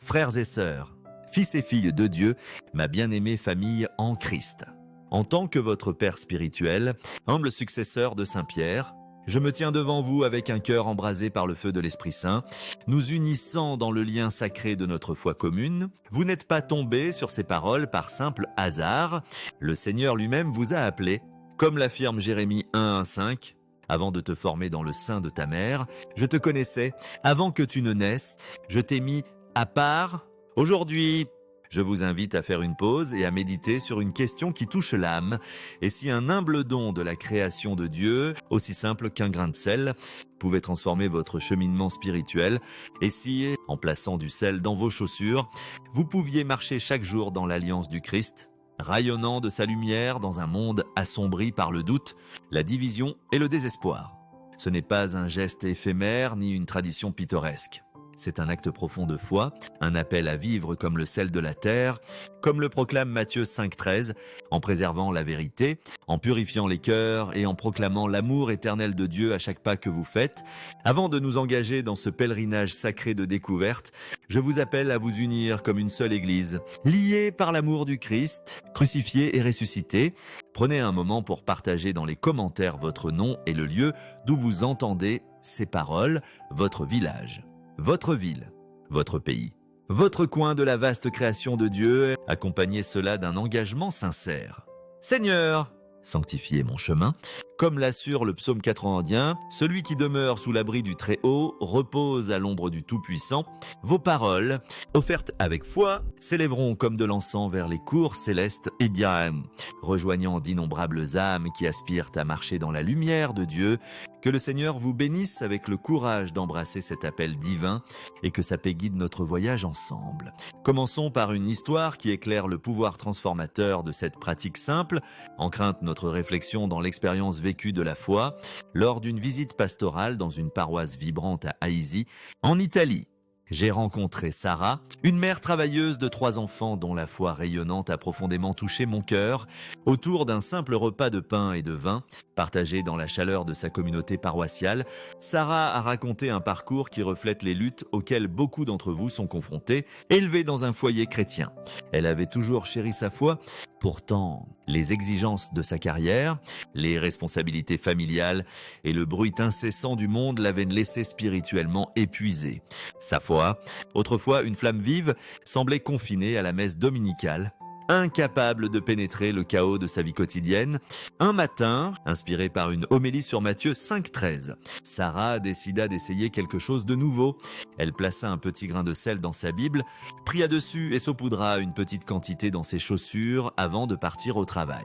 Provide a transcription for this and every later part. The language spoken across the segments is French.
frères et sœurs, fils et filles de Dieu, ma bien-aimée famille en Christ. En tant que votre Père spirituel, humble successeur de Saint Pierre, je me tiens devant vous avec un cœur embrasé par le feu de l'Esprit Saint, nous unissant dans le lien sacré de notre foi commune. Vous n'êtes pas tombés sur ces paroles par simple hasard. Le Seigneur lui-même vous a appelé, comme l'affirme Jérémie 1:5. Avant de te former dans le sein de ta mère, je te connaissais. Avant que tu ne naisses, je t'ai mis à part. Aujourd'hui, je vous invite à faire une pause et à méditer sur une question qui touche l'âme. Et si un humble don de la création de Dieu, aussi simple qu'un grain de sel, pouvait transformer votre cheminement spirituel, et si, en plaçant du sel dans vos chaussures, vous pouviez marcher chaque jour dans l'alliance du Christ, rayonnant de sa lumière dans un monde assombri par le doute, la division et le désespoir. Ce n'est pas un geste éphémère ni une tradition pittoresque. C'est un acte profond de foi, un appel à vivre comme le sel de la terre, comme le proclame Matthieu 5:13, en préservant la vérité, en purifiant les cœurs et en proclamant l'amour éternel de Dieu à chaque pas que vous faites. Avant de nous engager dans ce pèlerinage sacré de découverte, je vous appelle à vous unir comme une seule Église, liée par l'amour du Christ, crucifié et ressuscité. Prenez un moment pour partager dans les commentaires votre nom et le lieu d'où vous entendez ces paroles, votre village, votre ville, votre pays, votre coin de la vaste création de Dieu. Accompagnez cela d'un engagement sincère. Seigneur, sanctifiez mon chemin. Comme l'assure le psaume 90, celui qui demeure sous l'abri du Très-Haut repose à l'ombre du Tout-Puissant. Vos paroles, offertes avec foi, s'élèveront comme de l'encens vers les cours célestes et bien, rejoignant d'innombrables âmes qui aspirent à marcher dans la lumière de Dieu. Que le Seigneur vous bénisse avec le courage d'embrasser cet appel divin et que sa paix guide notre voyage ensemble. Commençons par une histoire qui éclaire le pouvoir transformateur de cette pratique simple, emprunte notre réflexion dans l'expérience vécue de la foi lors d'une visite pastorale dans une paroisse vibrante à Aisi, en Italie. J'ai rencontré Sarah, une mère travailleuse de 3 enfants dont la foi rayonnante a profondément touché mon cœur, autour d'un simple repas de pain et de vin, partagé dans la chaleur de sa communauté paroissiale. Sarah a raconté un parcours qui reflète les luttes auxquelles beaucoup d'entre vous sont confrontés, élevée dans un foyer chrétien. Elle avait toujours chéri sa foi, pourtant les exigences de sa carrière, les responsabilités familiales et le bruit incessant du monde l'avaient laissée spirituellement épuisée. Sa foi, autrefois une flamme vive, semblait confinée à la messe dominicale, incapable de pénétrer le chaos de sa vie quotidienne. Un matin, inspirée par une homélie sur Matthieu 5:13, Sarah décida d'essayer quelque chose de nouveau. Elle plaça un petit grain de sel dans sa Bible, pria dessus et saupoudra une petite quantité dans ses chaussures avant de partir au travail.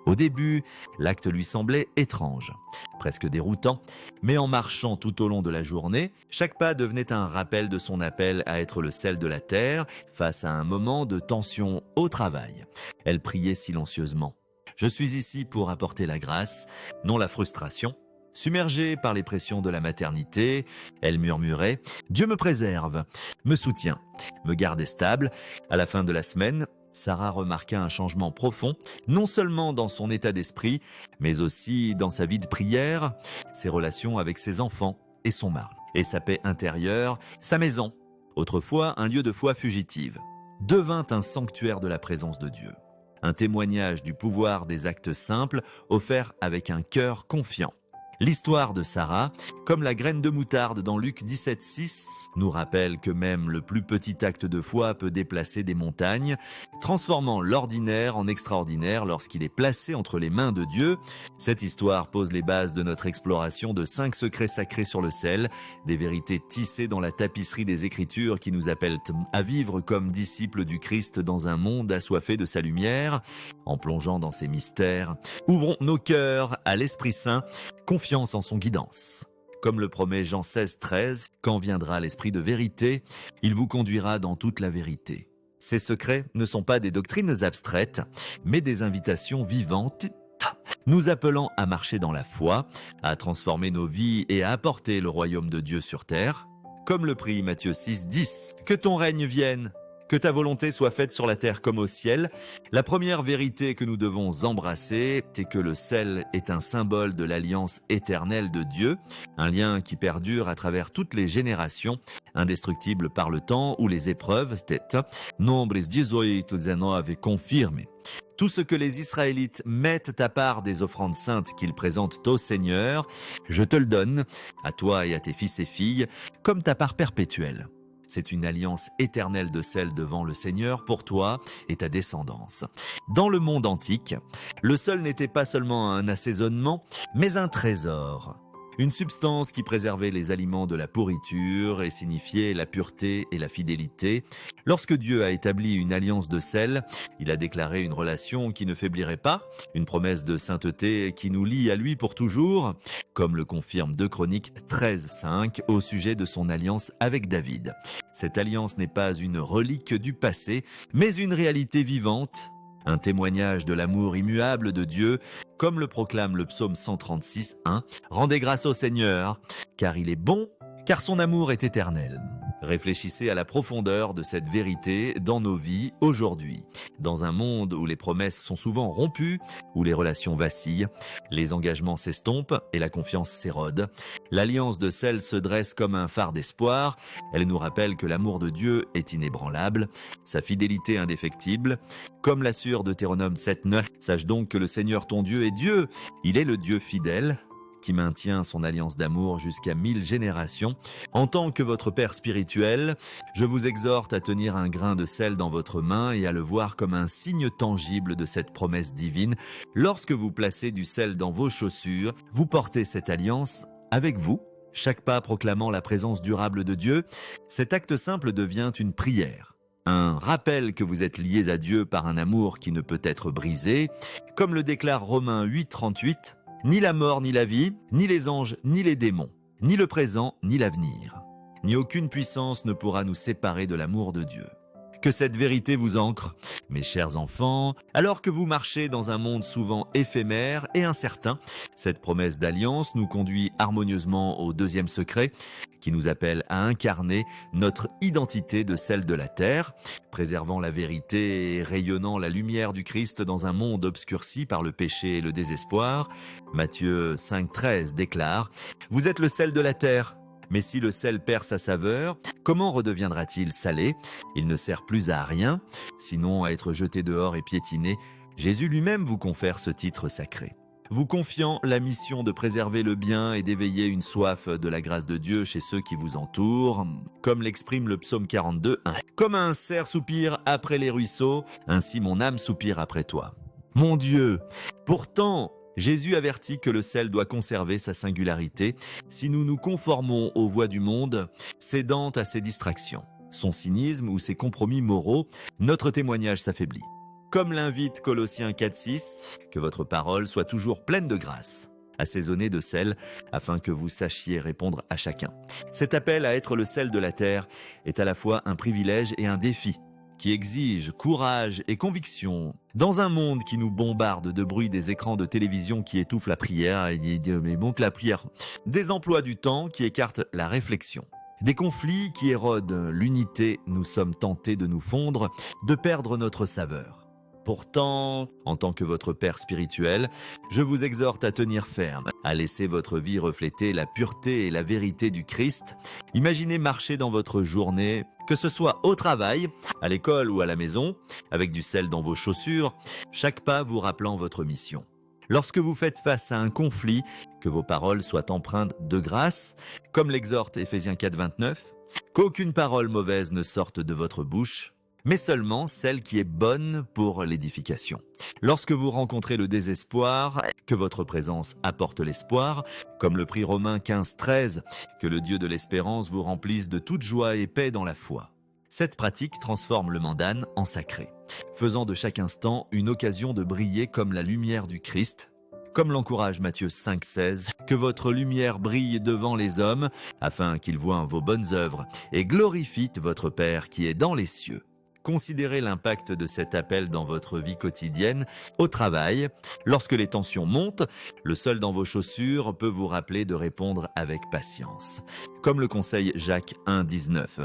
Au début, l'acte lui semblait étrange, presque déroutant, mais en marchant tout au long de la journée, chaque pas devenait un rappel de son appel à être le sel de la terre face à un moment de tension au travail. Elle priait silencieusement. « Je suis ici pour apporter la grâce, non la frustration. » Submergée par les pressions de la maternité, elle murmurait « Dieu me préserve, me soutient, me garde stable. » À la fin de la semaine, Sarah remarqua un changement profond, non seulement dans son état d'esprit, mais aussi dans sa vie de prière, ses relations avec ses enfants et son mari, et sa paix intérieure, sa maison, autrefois un lieu de foi fugitive, devint un sanctuaire de la présence de Dieu. Un témoignage du pouvoir des actes simples offerts avec un cœur confiant. L'histoire de Sarah, comme la graine de moutarde dans Luc 17:6, nous rappelle que même le plus petit acte de foi peut déplacer des montagnes, transformant l'ordinaire en extraordinaire lorsqu'il est placé entre les mains de Dieu. Cette histoire pose les bases de notre exploration de 5 secrets sacrés sur le sel, des vérités tissées dans la tapisserie des Écritures qui nous appellent à vivre comme disciples du Christ dans un monde assoiffé de sa lumière. En plongeant dans ces mystères, ouvrons nos cœurs à l'Esprit Saint, confiance en son guidance. Comme le promet Jean 16:13, quand viendra l'Esprit de vérité, il vous conduira dans toute la vérité. Ces secrets ne sont pas des doctrines abstraites, mais des invitations vivantes, nous appelant à marcher dans la foi, à transformer nos vies et à apporter le royaume de Dieu sur terre. Comme le prie Matthieu 6:10, que ton règne vienne, Que ta volonté soit faite sur la terre comme au ciel. La première vérité que nous devons embrasser, c'est que le sel est un symbole de l'alliance éternelle de Dieu, un lien qui perdure à travers toutes les générations, indestructible par le temps ou les épreuves, c'est Nombres 18:19 confirme. Tout ce que les Israélites mettent à part des offrandes saintes qu'ils présentent au Seigneur, je te le donne, à toi et à tes fils et filles, comme ta part perpétuelle. C'est une alliance éternelle de sel devant le Seigneur pour toi et ta descendance. Dans le monde antique, le sel n'était pas seulement un assaisonnement, mais un trésor. Une substance qui préservait les aliments de la pourriture et signifiait la pureté et la fidélité. Lorsque Dieu a établi une alliance de sel, il a déclaré une relation qui ne faiblirait pas, une promesse de sainteté qui nous lie à lui pour toujours, comme le confirme 2 Chroniques 13:5 au sujet de son alliance avec David. Cette alliance n'est pas une relique du passé, mais une réalité vivante. Un témoignage de l'amour immuable de Dieu, comme le proclame le psaume 136:1. Rendez grâce au Seigneur, car il est bon, car son amour est éternel. Réfléchissez à la profondeur de cette vérité dans nos vies aujourd'hui. Dans un monde où les promesses sont souvent rompues, où les relations vacillent, les engagements s'estompent et la confiance s'érode, l'alliance de sel se dresse comme un phare d'espoir. Elle nous rappelle que l'amour de Dieu est inébranlable, sa fidélité indéfectible. Comme l'assure Deutéronome 7:9, sache donc que le Seigneur ton Dieu est Dieu. Il est le Dieu fidèle, qui maintient son alliance d'amour jusqu'à 1000 générations. En tant que votre père spirituel, je vous exhorte à tenir un grain de sel dans votre main et à le voir comme un signe tangible de cette promesse divine. Lorsque vous placez du sel dans vos chaussures, vous portez cette alliance avec vous. Chaque pas proclamant la présence durable de Dieu, cet acte simple devient une prière. Un rappel que vous êtes liés à Dieu par un amour qui ne peut être brisé, comme le déclare Romains 8:38. Ni la mort, ni la vie, ni les anges, ni les démons, ni le présent, ni l'avenir, ni aucune puissance ne pourra nous séparer de l'amour de Dieu. Que cette vérité vous ancre, mes chers enfants, alors que vous marchez dans un monde souvent éphémère et incertain. Cette promesse d'alliance nous conduit harmonieusement au deuxième secret, qui nous appelle à incarner notre identité de celle de la terre, préservant la vérité et rayonnant la lumière du Christ dans un monde obscurci par le péché et le désespoir. Matthieu 5:13 déclare « Vous êtes le sel de la terre ». Mais si le sel perd sa saveur, comment redeviendra-t-il salé? Il ne sert plus à rien, sinon à être jeté dehors et piétiné. Jésus lui-même vous confère ce titre sacré, vous confiant la mission de préserver le bien et d'éveiller une soif de la grâce de Dieu chez ceux qui vous entourent, comme l'exprime le psaume 42:1. Comme un cerf soupire après les ruisseaux, ainsi mon âme soupire après toi. Mon Dieu, pourtant, Jésus avertit que le sel doit conserver sa singularité si nous nous conformons aux voies du monde, cédant à ses distractions, son cynisme ou ses compromis moraux, notre témoignage s'affaiblit. Comme l'invite Colossiens 4:6, que votre parole soit toujours pleine de grâce, assaisonnée de sel, afin que vous sachiez répondre à chacun. Cet appel à être le sel de la terre est à la fois un privilège et un défi, qui exige courage et conviction. Dans un monde qui nous bombarde de bruit des écrans de télévision qui étouffent la prière, mais bon que la prière, des emplois du temps qui écartent la réflexion, des conflits qui érodent l'unité, nous sommes tentés de nous fondre, de perdre notre saveur. Pourtant, en tant que votre père spirituel, je vous exhorte à tenir ferme, à laisser votre vie refléter la pureté et la vérité du Christ. Imaginez marcher dans votre journée, que ce soit au travail, à l'école ou à la maison, avec du sel dans vos chaussures, chaque pas vous rappelant votre mission. Lorsque vous faites face à un conflit, que vos paroles soient empreintes de grâce, comme l'exhorte Éphésiens 4:29, qu'aucune parole mauvaise ne sorte de votre bouche, mais seulement celle qui est bonne pour l'édification. Lorsque vous rencontrez le désespoir, que votre présence apporte l'espoir, comme le prie Romains 15:13, que le Dieu de l'espérance vous remplisse de toute joie et paix dans la foi. Cette pratique transforme le mandane en sacré, faisant de chaque instant une occasion de briller comme la lumière du Christ, comme l'encourage Matthieu 5:16, que votre lumière brille devant les hommes, afin qu'ils voient vos bonnes œuvres et glorifient votre Père qui est dans les cieux. Considérez l'impact de cet appel dans votre vie quotidienne, au travail. Lorsque les tensions montent, le sel dans vos chaussures peut vous rappeler de répondre avec patience. Comme le conseille Jacques 1:19.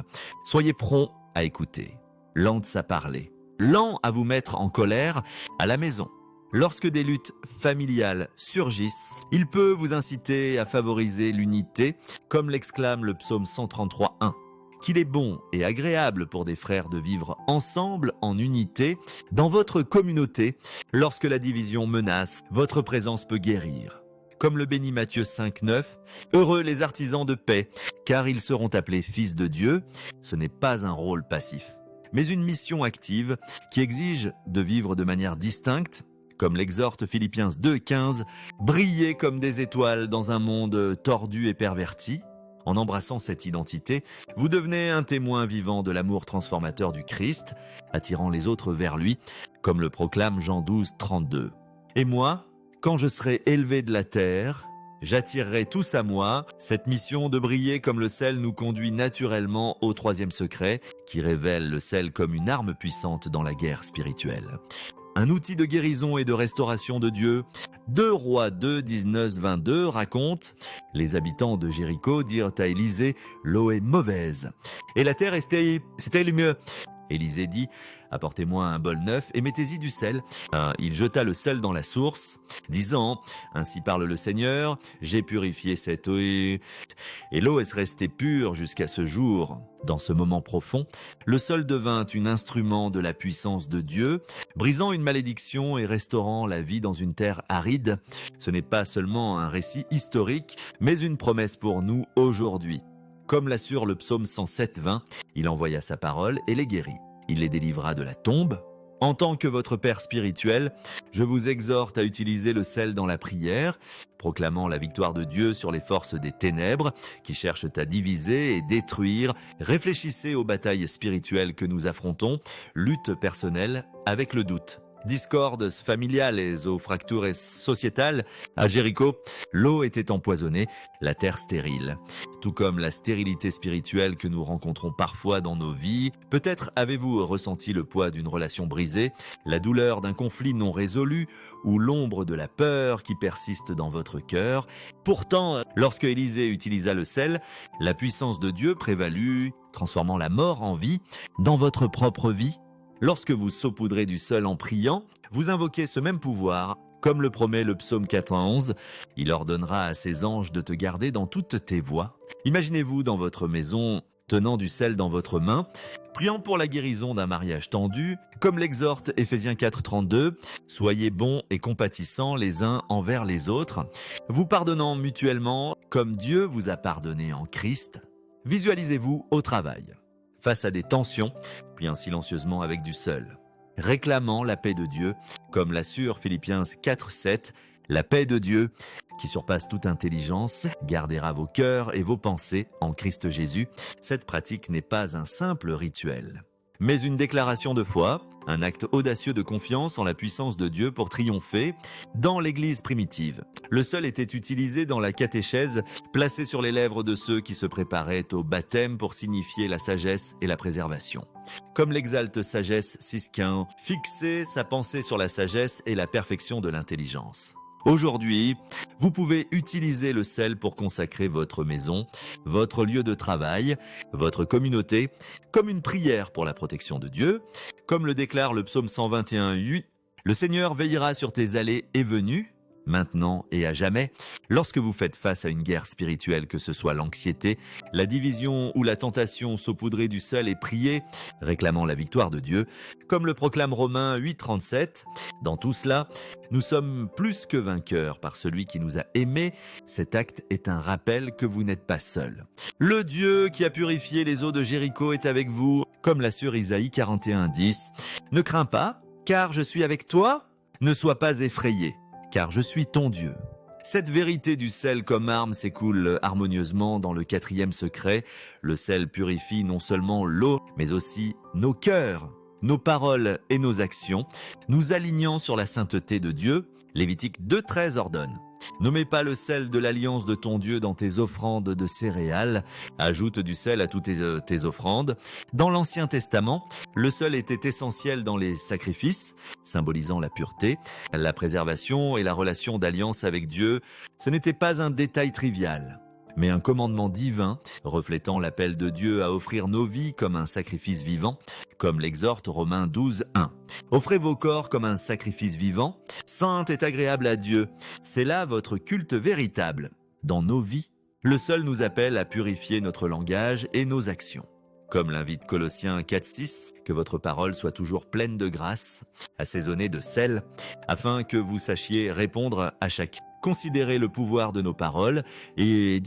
Soyez prompt à écouter. lente à parler, lent à vous mettre en colère à la maison. Lorsque des luttes familiales surgissent, il peut vous inciter à favoriser l'unité, comme l'exclame le psaume 133:1. Qu'il est bon et agréable pour des frères de vivre ensemble en unité dans votre communauté. Lorsque la division menace, votre présence peut guérir. Comme le bénit Matthieu 5:9, heureux les artisans de paix, car ils seront appelés fils de Dieu. Ce n'est pas un rôle passif, mais une mission active qui exige de vivre de manière distincte, comme l'exhorte Philippiens 2:15, briller comme des étoiles dans un monde tordu et perverti. En embrassant cette identité, vous devenez un témoin vivant de l'amour transformateur du Christ, attirant les autres vers lui, comme le proclame Jean 12:32. Et moi, quand je serai élevé de la terre, j'attirerai tous à moi. Cette mission de briller comme le sel nous conduit naturellement au troisième secret, qui révèle le sel comme une arme puissante dans la guerre spirituelle. Un outil de guérison et de restauration de Dieu. 2 Rois 2, 19-22 raconte « Les habitants de Jéricho dirent à Élisée « L'eau est mauvaise, et la terre est stérile mieux. » Élisée dit « Apportez-moi un bol neuf et mettez-y du sel. » Il jeta le sel dans la source, disant « Ainsi parle le Seigneur, j'ai purifié cette eau et l'eau est restée pure jusqu'à ce jour. » Dans ce moment profond, le sol devint un instrument de la puissance de Dieu, brisant une malédiction et restaurant la vie dans une terre aride. Ce n'est pas seulement un récit historique, mais une promesse pour nous aujourd'hui. Comme l'assure le psaume 107:20, il envoya sa parole et les guérit. Il les délivra de la tombe. En tant que votre père spirituel, je vous exhorte à utiliser le sel dans la prière, proclamant la victoire de Dieu sur les forces des ténèbres qui cherchent à diviser et détruire. Réfléchissez aux batailles spirituelles que nous affrontons, lutte personnelle avec le doute. Discordes familiales et aux fractures sociétales, à Jéricho, l'eau était empoisonnée, la terre stérile. Tout comme la stérilité spirituelle que nous rencontrons parfois dans nos vies, peut-être avez-vous ressenti le poids d'une relation brisée, la douleur d'un conflit non résolu ou l'ombre de la peur qui persiste dans votre cœur. Pourtant, lorsque Élisée utilisa le sel, la puissance de Dieu prévalut, transformant la mort en vie dans votre propre vie. Lorsque vous saupoudrez du sel en priant, vous invoquez ce même pouvoir. Comme le promet le psaume 91, il ordonnera à ses anges de te garder dans toutes tes voies. Imaginez-vous dans votre maison, tenant du sel dans votre main, priant pour la guérison d'un mariage tendu, comme l'exhorte Éphésiens 4:32, soyez bons et compatissants les uns envers les autres, vous pardonnant mutuellement comme Dieu vous a pardonné en Christ. Visualisez-vous au travail, face à des tensions, priant silencieusement avec du sel, réclamant la paix de Dieu, comme l'assure Philippiens 4:7, la paix de Dieu, qui surpasse toute intelligence, gardera vos cœurs et vos pensées en Christ Jésus. Cette pratique n'est pas un simple rituel, mais une déclaration de foi, un acte audacieux de confiance en la puissance de Dieu pour triompher. Dans l'Église primitive, le sel était utilisé dans la catéchèse, placé sur les lèvres de ceux qui se préparaient au baptême pour signifier la sagesse et la préservation. Comme l'exalte Sagesse 6:15, fixer sa pensée sur la sagesse et la perfection de l'intelligence. Aujourd'hui, vous pouvez utiliser le sel pour consacrer votre maison, votre lieu de travail, votre communauté, comme une prière pour la protection de Dieu. Comme le déclare le psaume 121:8, « Le Seigneur veillera sur tes allées et venues, maintenant et à jamais. » Lorsque vous faites face à une guerre spirituelle, que ce soit l'anxiété, la division ou la tentation, saupoudrez du sel et priez, réclamant la victoire de Dieu. Comme le proclame Romains 8:37, dans tout cela, nous sommes plus que vainqueurs par celui qui nous a aimés. Cet acte est un rappel que vous n'êtes pas seul. Le Dieu qui a purifié les eaux de Jéricho est avec vous, comme l'assure Isaïe 41:10. Ne crains pas, car je suis avec toi. Ne sois pas effrayé, car je suis ton Dieu. Cette vérité du sel comme arme s'écoule harmonieusement dans le 4e secret. Le sel purifie non seulement l'eau, mais aussi nos cœurs, nos paroles et nos actions, nous alignant sur la sainteté de Dieu. Lévitique 2:13 ordonne « Ne mets pas le sel de l'alliance de ton Dieu dans tes offrandes de céréales, ajoute du sel à toutes tes offrandes. » Dans l'Ancien Testament, le sel était essentiel dans les sacrifices, symbolisant la pureté, la préservation et la relation d'alliance avec Dieu. Ce n'était pas un détail trivial. mais un commandement divin, reflétant l'appel de Dieu à offrir nos vies comme un sacrifice vivant, comme l'exhorte Romains 12, 1. Offrez vos corps comme un sacrifice vivant, saint et agréable à Dieu. C'est là votre culte véritable. Dans nos vies, le seul nous appelle à purifier notre langage et nos actions. Comme l'invite Colossiens 4,6, que votre parole soit toujours pleine de grâce, assaisonnée de sel, afin que vous sachiez répondre à chacun. Considérez le pouvoir de nos paroles et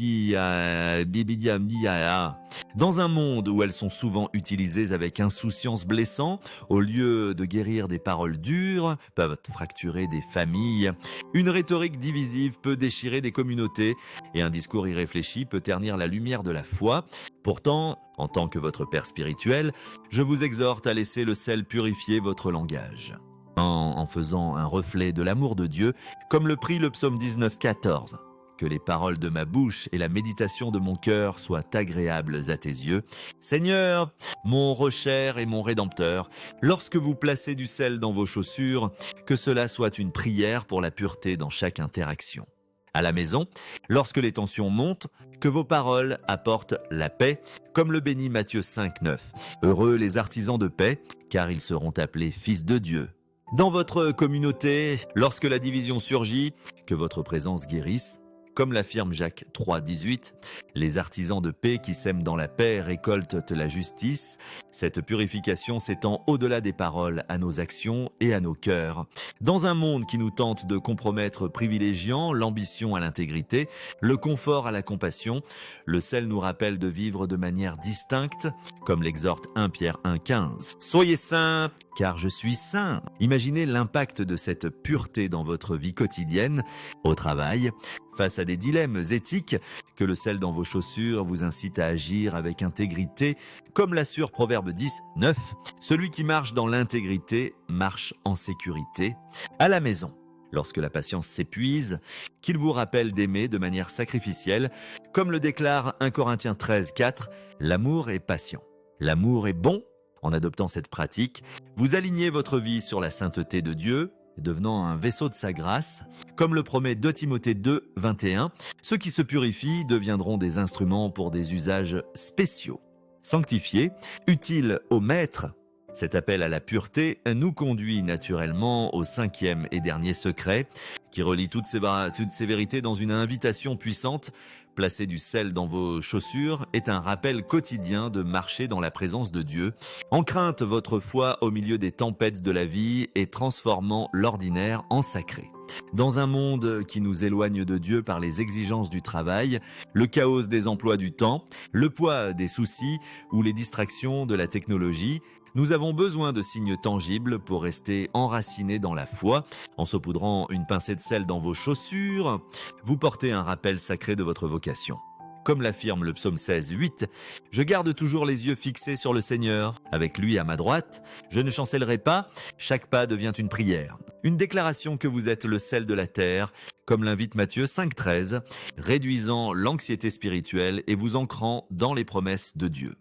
dans un monde où elles sont souvent utilisées avec insouciance blessant, au lieu de guérir des paroles dures, peuvent fracturer des familles. Une rhétorique divisive peut déchirer des communautés et un discours irréfléchi peut ternir la lumière de la foi. Pourtant, en tant que votre père spirituel, je vous exhorte à laisser le sel purifier votre langage. En faisant un reflet de l'amour de Dieu, comme le prie le psaume 19, 14. Que les paroles de ma bouche et la méditation de mon cœur soient agréables à tes yeux. Seigneur, mon rocher et mon rédempteur, lorsque vous placez du sel dans vos chaussures, que cela soit une prière pour la pureté dans chaque interaction. À la maison, lorsque les tensions montent, que vos paroles apportent la paix, comme le bénit Matthieu 5, 9. Heureux les artisans de paix, car ils seront appelés fils de Dieu. Dans votre communauté, lorsque la division surgit, que votre présence guérisse. Comme l'affirme Jacques 3, 18, les artisans de paix qui sèment dans la paix récoltent la justice. Cette purification s'étend au-delà des paroles à nos actions et à nos cœurs. Dans un monde qui nous tente de compromettre privilégiant l'ambition à l'intégrité, le confort à la compassion, le sel nous rappelle de vivre de manière distincte, comme l'exhorte 1 Pierre 1, 15. Soyez saints, car je suis saint. Imaginez l'impact de cette pureté dans votre vie quotidienne, au travail, face à des dilemmes éthiques, que le sel dans vos chaussures vous incite à agir avec intégrité, comme l'assure Proverbe 10, 9. Celui qui marche dans l'intégrité marche en sécurité. À la maison, lorsque la patience s'épuise, qu'il vous rappelle d'aimer de manière sacrificielle, comme le déclare 1 Corinthiens 13, 4, l'amour est patient. L'amour est bon. En adoptant cette pratique, vous alignez votre vie sur la sainteté de Dieu, devenant un vaisseau de sa grâce. Comme le promet 2 Timothée 2, 21, ceux qui se purifient deviendront des instruments pour des usages spéciaux. Sanctifiés, utiles au Maître, cet appel à la pureté nous conduit naturellement au 5e et dernier secret, qui relie toutes ces vérités dans une invitation puissante. Placer du sel dans vos chaussures est un rappel quotidien de marcher dans la présence de Dieu, en crainte votre foi au milieu des tempêtes de la vie et transformant l'ordinaire en sacré. Dans un monde qui nous éloigne de Dieu par les exigences du travail, le chaos des emplois du temps, le poids des soucis ou les distractions de la technologie, nous avons besoin de signes tangibles pour rester enracinés dans la foi. En saupoudrant une pincée de sel dans vos chaussures, vous portez un rappel sacré de votre vocation. Comme l'affirme le psaume 16, 8, « Je garde toujours les yeux fixés sur le Seigneur. Avec lui à ma droite, je ne chancellerai pas. Chaque pas devient une prière. » Une déclaration que vous êtes le sel de la terre, comme l'invite Matthieu 5, 13, réduisant l'anxiété spirituelle et vous ancrant dans les promesses de Dieu.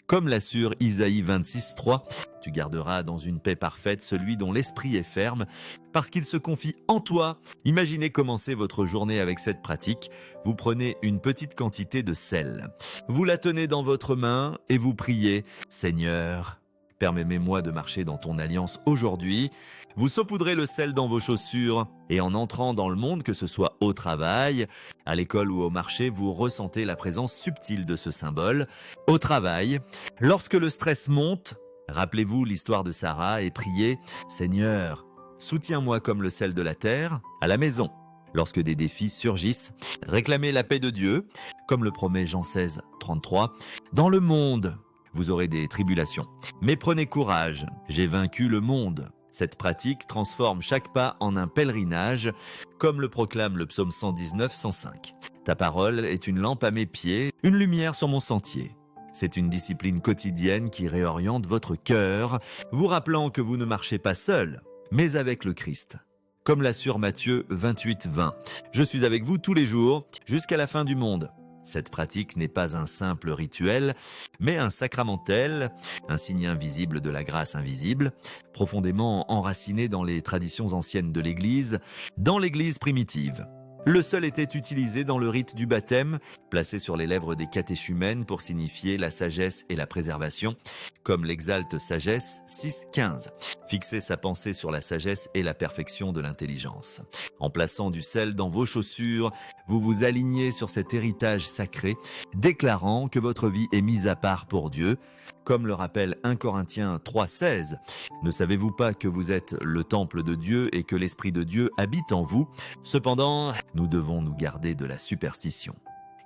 Comme l'assure Isaïe 26, 3, « Tu garderas dans une paix parfaite celui dont l'esprit est ferme, parce qu'il se confie en toi. » Imaginez commencer votre journée avec cette pratique. Vous prenez une petite quantité de sel. Vous la tenez dans votre main et vous priez « Seigneur, permets-moi de marcher dans ton alliance aujourd'hui. » Vous saupoudrez le sel dans vos chaussures et en entrant dans le monde, que ce soit au travail, à l'école ou au marché, vous ressentez la présence subtile de ce symbole. Au travail, lorsque le stress monte, rappelez-vous l'histoire de Sarah et priez « Seigneur, soutiens-moi comme le sel de la terre. » À la maison, lorsque des défis surgissent, réclamez la paix de Dieu, comme le promet Jean 16, 33. Dans le monde, vous aurez des tribulations, mais prenez courage, j'ai vaincu le monde. Cette pratique transforme chaque pas en un pèlerinage, comme le proclame le psaume 119, 105. Ta parole est une lampe à mes pieds, une lumière sur mon sentier. C'est une discipline quotidienne qui réoriente votre cœur, vous rappelant que vous ne marchez pas seul, mais avec le Christ. Comme l'assure Matthieu 28, 20. Je suis avec vous tous les jours, jusqu'à la fin du monde. Cette pratique n'est pas un simple rituel, mais un sacramentel, un signe invisible de la grâce invisible, profondément enraciné dans les traditions anciennes de l'Église, dans l'Église primitive. Le sel était utilisé dans le rite du baptême, placé sur les lèvres des catéchumènes pour signifier la sagesse et la préservation, comme l'exalte Sagesse 6.15. Fixez sa pensée sur la sagesse et la perfection de l'intelligence. En plaçant du sel dans vos chaussures, vous vous alignez sur cet héritage sacré, déclarant que votre vie est mise à part pour Dieu, comme le rappelle 1 Corinthiens 3.16. Ne savez-vous pas que vous êtes le temple de Dieu et que l'Esprit de Dieu habite en vous? Cependant, nous devons nous garder de la superstition.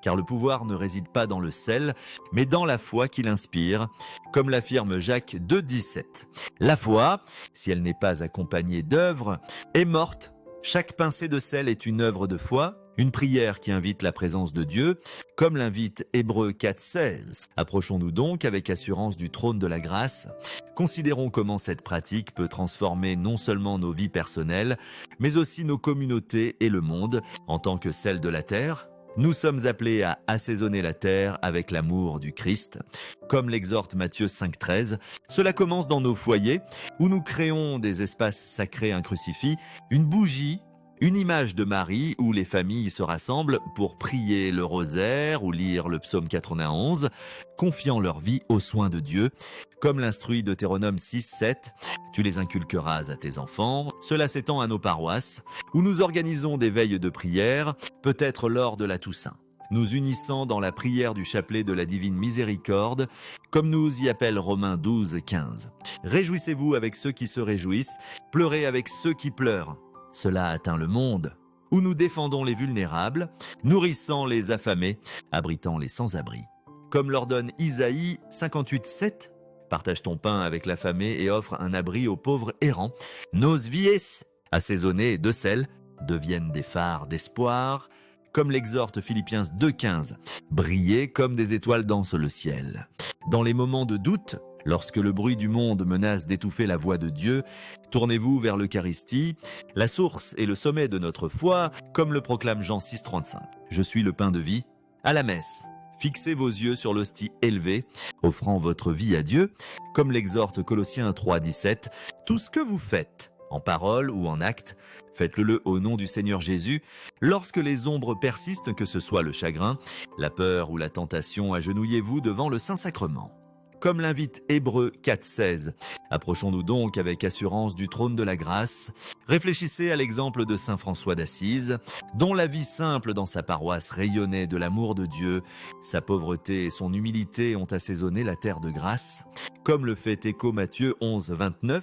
Car le pouvoir ne réside pas dans le sel, mais dans la foi qu'il inspire, comme l'affirme Jacques 2.17. La foi, si elle n'est pas accompagnée d'œuvres, est morte. Chaque pincée de sel est une œuvre de foi, une prière qui invite la présence de Dieu, comme l'invite Hébreux 4.16. Approchons-nous donc avec assurance du trône de la grâce. Considérons comment cette pratique peut transformer non seulement nos vies personnelles, mais aussi nos communautés et le monde en tant que sel de la terre. Nous sommes appelés à assaisonner la terre avec l'amour du Christ. Comme l'exhorte Matthieu 5.13, cela commence dans nos foyers où nous créons des espaces sacrés, un crucifix, une bougie, une image de Marie où les familles se rassemblent pour prier le rosaire ou lire le psaume 91, confiant leur vie aux soins de Dieu. Comme l'instruit Deutéronome 6.7, tu les inculqueras à tes enfants. Cela s'étend à nos paroisses où nous organisons des veilles de prière, peut-être lors de la Toussaint. Nous unissant dans la prière du chapelet de la divine miséricorde, comme nous y appelle Romains 12.15. Réjouissez-vous avec ceux qui se réjouissent, pleurez avec ceux qui pleurent. Cela atteint le monde, où nous défendons les vulnérables, nourrissant les affamés, abritant les sans-abri. Comme l'ordonne Isaïe 58.7, partage ton pain avec l'affamé et offre un abri aux pauvres errants. Nos vies, assaisonnées de sel, deviennent des phares d'espoir, comme l'exhorte Philippiens 2.15. Brillez comme des étoiles dansent le ciel. Dans les moments de doute, lorsque le bruit du monde menace d'étouffer la voix de Dieu, tournez-vous vers l'Eucharistie, la source et le sommet de notre foi, comme le proclame Jean 6.35. Je suis le pain de vie. À la messe, fixez vos yeux sur l'hostie élevée, offrant votre vie à Dieu, comme l'exhorte Colossiens 3.17. Tout ce que vous faites, en parole ou en acte, faites-le au nom du Seigneur Jésus. Lorsque les ombres persistent, que ce soit le chagrin, la peur ou la tentation, agenouillez-vous devant le Saint-Sacrement. Comme l'invite Hébreux 4.16. Approchons-nous donc avec assurance du trône de la grâce. Réfléchissez à l'exemple de saint François d'Assise, dont la vie simple dans sa paroisse rayonnait de l'amour de Dieu. Sa pauvreté et son humilité ont assaisonné la terre de grâce. Comme le fait écho Matthieu 11.29.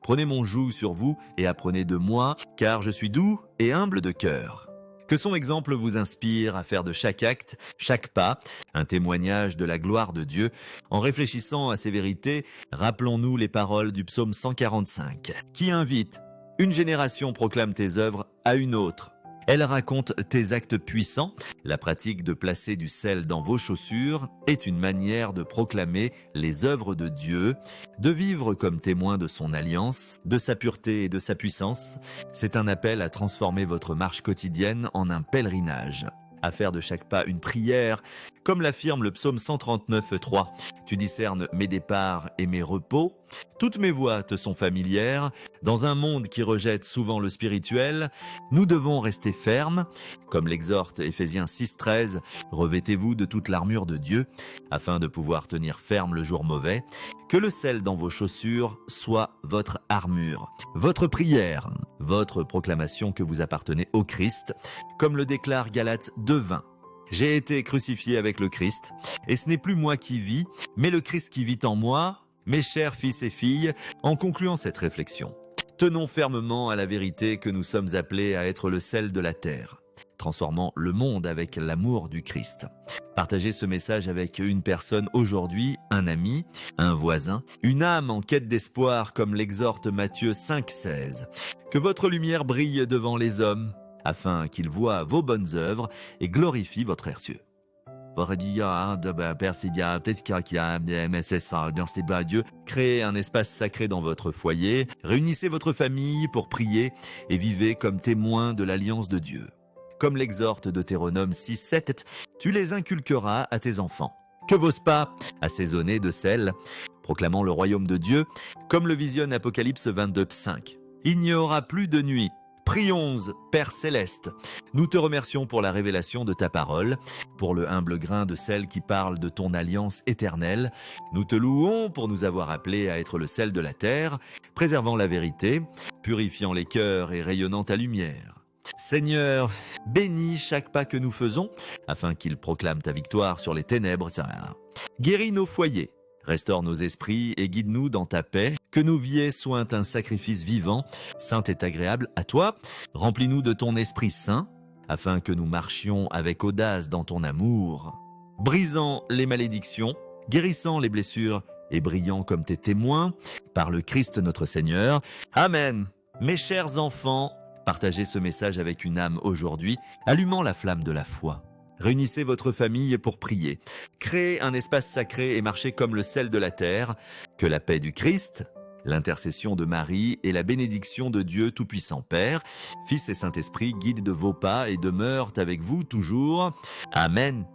Prenez mon joug sur vous et apprenez de moi, car je suis doux et humble de cœur. Que son exemple vous inspire à faire de chaque acte, chaque pas, un témoignage de la gloire de Dieu. En réfléchissant à ces vérités, rappelons-nous les paroles du psaume 145, qui invite « Une génération proclame tes œuvres à une autre ». Elle raconte tes actes puissants. La pratique de placer du sel dans vos chaussures est une manière de proclamer les œuvres de Dieu, de vivre comme témoin de son alliance, de sa pureté et de sa puissance. C'est un appel à transformer votre marche quotidienne en un pèlerinage, à faire de chaque pas une prière, comme l'affirme le psaume 139.3. Tu discernes mes départs et mes repos. Toutes mes voies te sont familières. Dans un monde qui rejette souvent le spirituel, nous devons rester fermes. Comme l'exhorte Éphésiens 6.13, revêtez-vous de toute l'armure de Dieu, afin de pouvoir tenir ferme le jour mauvais. Que le sel dans vos chaussures soit votre armure, votre prière, votre proclamation que vous appartenez au Christ, comme le déclare Galates 2.20. J'ai été crucifié avec le Christ, et ce n'est plus moi qui vis, mais le Christ qui vit en moi. Mes chers fils et filles, en concluant cette réflexion, tenons fermement à la vérité que nous sommes appelés à être le sel de la terre, transformant le monde avec l'amour du Christ. Partagez ce message avec une personne aujourd'hui, un ami, un voisin, une âme en quête d'espoir comme l'exhorte Matthieu 5.16. Que votre lumière brille devant les hommes, afin qu'ils voient vos bonnes œuvres et glorifient votre Père cieux. Créez un espace sacré dans votre foyer, réunissez votre famille pour prier et vivez comme témoins de l'alliance de Dieu. Comme l'exhorte Deutéronome 6.7, tu les inculqueras à tes enfants. Que vos pas, assaisonnés de sel, proclamant le royaume de Dieu, comme le visionne Apocalypse 22.5. Il n'y aura plus de nuit. Prions, Père Céleste, nous te remercions pour la révélation de ta parole, pour le humble grain de sel qui parle de ton alliance éternelle. Nous te louons pour nous avoir appelés à être le sel de la terre, préservant la vérité, purifiant les cœurs et rayonnant ta lumière. Seigneur, bénis chaque pas que nous faisons, afin qu'il proclame ta victoire sur les ténèbres. Guéris nos foyers, restaure nos esprits et guide-nous dans ta paix. Que nos vies soient un sacrifice vivant, saint et agréable à toi. Remplis-nous de ton Esprit Saint, afin que nous marchions avec audace dans ton amour, brisant les malédictions, guérissant les blessures et brillant comme tes témoins, par le Christ notre Seigneur. Amen. Mes chers enfants, partagez ce message avec une âme aujourd'hui, allumant la flamme de la foi. Réunissez votre famille pour prier. Créez un espace sacré et marchez comme le sel de la terre. Que la paix du Christ, l'intercession de Marie et la bénédiction de Dieu Tout-Puissant Père, Fils et Saint-Esprit guident de vos pas et demeurent avec vous toujours. Amen.